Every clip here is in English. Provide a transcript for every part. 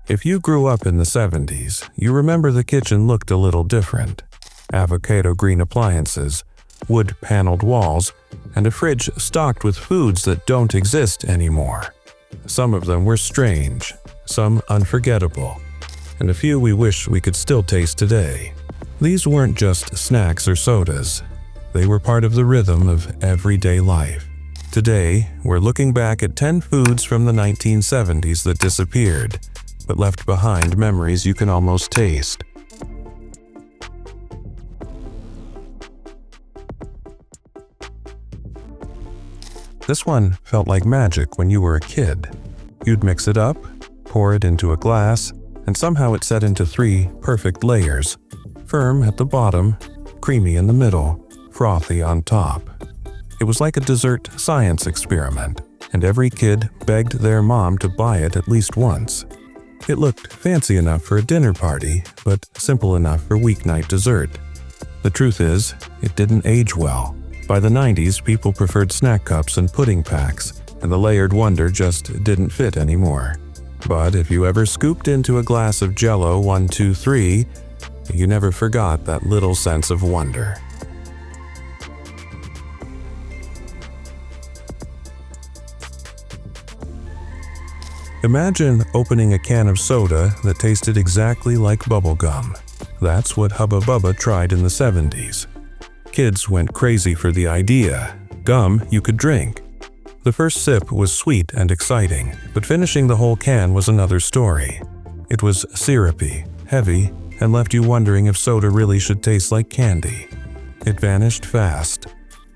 If you grew up in the 70s, you remember the kitchen looked a little different. Avocado-green appliances, wood-paneled walls, and a fridge stocked with foods that don't exist anymore. Some of them were strange, some unforgettable, and a few we wish we could still taste today. These weren't just snacks or sodas. They were part of the rhythm of everyday life. Today, we're looking back at 10 foods from the 1970s that disappeared, but left behind memories you can almost taste. This one felt like magic when you were a kid. You'd mix it up, pour it into a glass, and somehow it set into 3 perfect layers. Firm at the bottom, creamy in the middle, frothy on top. It was like a dessert science experiment, and every kid begged their mom to buy it at least once. It looked fancy enough for a dinner party, but simple enough for weeknight dessert. The truth is, it didn't age well. By the 90s, people preferred snack cups and pudding packs, and the layered wonder just didn't fit anymore. But if you ever scooped into a glass of Jell-O 1, 2, 3, you never forgot that little sense of wonder. Imagine opening a can of soda that tasted exactly like bubble gum. That's what Hubba Bubba tried in the 70s. Kids went crazy for the idea. Gum you could drink. The first sip was sweet and exciting, but finishing the whole can was another story. It was syrupy, heavy, and left you wondering if soda really should taste like candy. It vanished fast,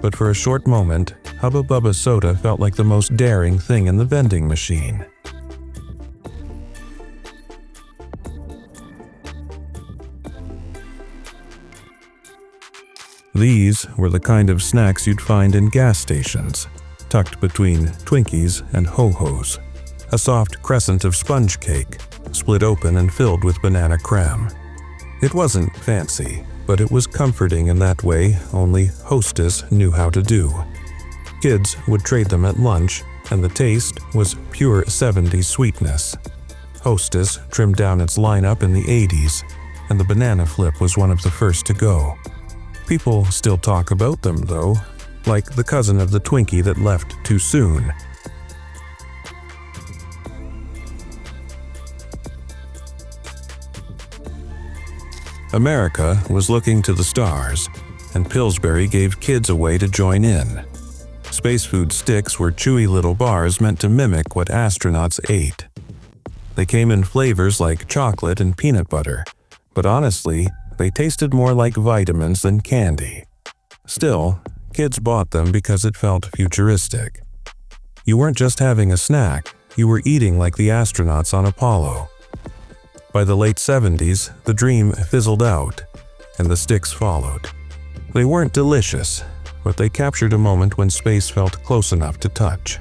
but for a short moment, Hubba Bubba soda felt like the most daring thing in the vending machine. These were the kind of snacks you'd find in gas stations, tucked between Twinkies and Ho-Hos. A soft crescent of sponge cake, split open and filled with banana crème. It wasn't fancy, but it was comforting in that way only Hostess knew how to do. Kids would trade them at lunch, and the taste was pure 70s sweetness. Hostess trimmed down its lineup in the 80s, and the banana flip was one of the first to go. People still talk about them, though, like the cousin of the Twinkie that left too soon. America was looking to the stars, and Pillsbury gave kids a way to join in. Space food sticks were chewy little bars meant to mimic what astronauts ate. They came in flavors like chocolate and peanut butter, but honestly, they tasted more like vitamins than candy. Still, kids bought them because it felt futuristic. You weren't just having a snack, you were eating like the astronauts on Apollo. By the late 70s, the dream fizzled out, and the sticks followed. They weren't delicious, but they captured a moment when space felt close enough to touch.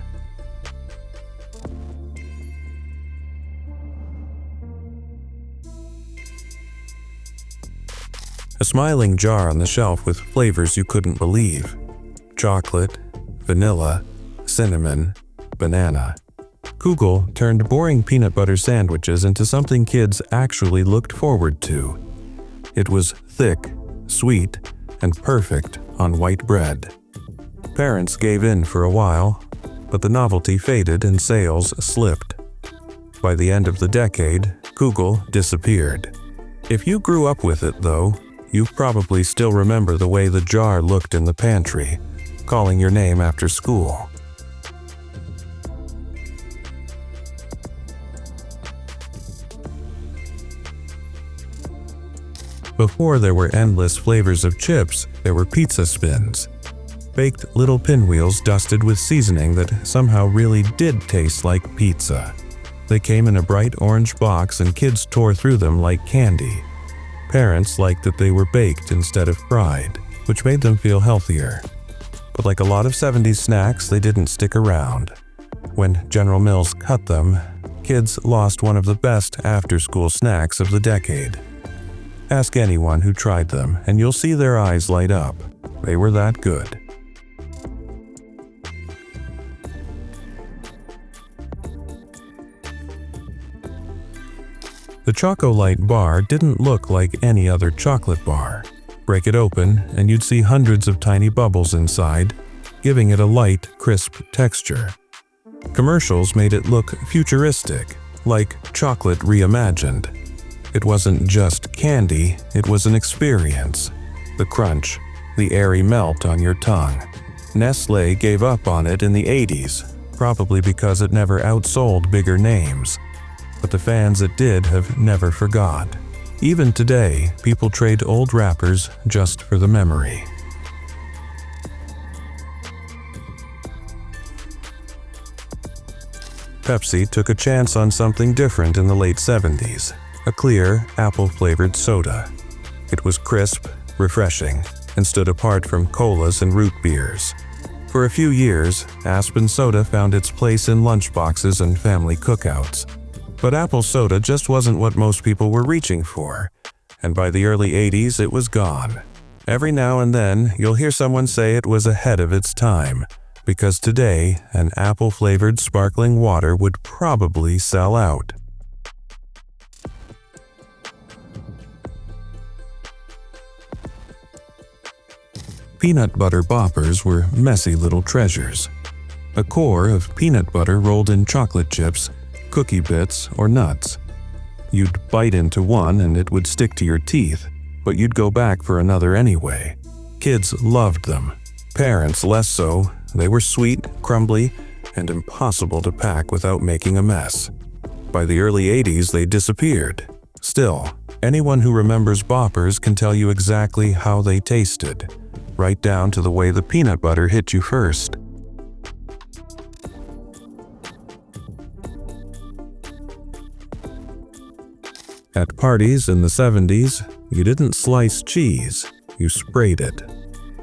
A smiling jar on the shelf with flavors you couldn't believe. Chocolate, vanilla, cinnamon, banana. Kugel turned boring peanut butter sandwiches into something kids actually looked forward to. It was thick, sweet, and perfect on white bread. Parents gave in for a while, but the novelty faded and sales slipped. By the end of the decade, Kugel disappeared. If you grew up with it, though, you probably still remember the way the jar looked in the pantry, calling your name after school. Before there were endless flavors of chips, there were pizza spins. Baked little pinwheels dusted with seasoning that somehow really did taste like pizza. They came in a bright orange box and kids tore through them like candy. Parents liked that they were baked instead of fried, which made them feel healthier. But like a lot of 70s snacks, they didn't stick around. When General Mills cut them, kids lost one of the best after-school snacks of the decade. Ask anyone who tried them, and you'll see their eyes light up. They were that good. The Choco-Lite bar didn't look like any other chocolate bar. Break it open and you'd see hundreds of tiny bubbles inside, giving it a light, crisp texture. Commercials made it look futuristic, like chocolate reimagined. It wasn't just candy, it was an experience. The crunch, the airy melt on your tongue. Nestlé gave up on it in the 80s, probably because it never outsold bigger names. But the fans it did have never forgot. Even today, people trade old wrappers just for the memory. Pepsi took a chance on something different in the late 70s, a clear, apple-flavored soda. It was crisp, refreshing, and stood apart from colas and root beers. For a few years, Aspen soda found its place in lunchboxes and family cookouts. But apple soda just wasn't what most people were reaching for, and by the early 80s it was gone. Every now and then, you'll hear someone say it was ahead of its time, because today, an apple-flavored sparkling water would probably sell out. Peanut butter boppers were messy little treasures. A core of peanut butter rolled in chocolate chips, cookie bits, or nuts. You'd bite into one and it would stick to your teeth, but you'd go back for another anyway. Kids loved them. Parents less so. They were sweet, crumbly, and impossible to pack without making a mess. By the early 80s, they disappeared. Still, anyone who remembers boppers can tell you exactly how they tasted, right down to the way the peanut butter hit you first. At parties in the 70s, you didn't slice cheese, you sprayed it.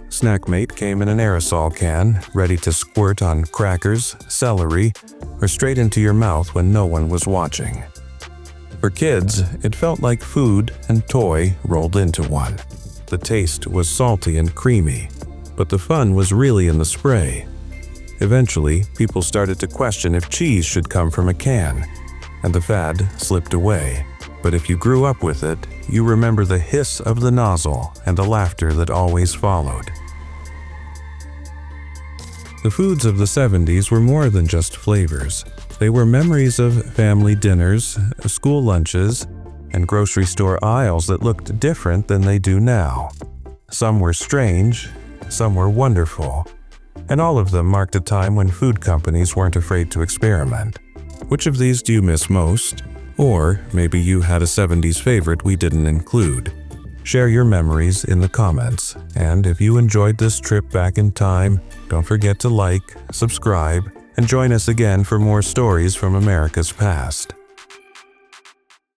Snackmate came in an aerosol can, ready to squirt on crackers, celery, or straight into your mouth when no one was watching. For kids, it felt like food and toy rolled into one. The taste was salty and creamy, but the fun was really in the spray. Eventually, people started to question if cheese should come from a can, and the fad slipped away. But if you grew up with it, you remember the hiss of the nozzle and the laughter that always followed. The foods of the 70s were more than just flavors. They were memories of family dinners, school lunches, and grocery store aisles that looked different than they do now. Some were strange, some were wonderful, and all of them marked a time when food companies weren't afraid to experiment. Which of these do you miss most? Or maybe you had a 70s favorite we didn't include. Share your memories in the comments, and if you enjoyed this trip back in time, don't forget to like, subscribe, and join us again for more stories from America's past.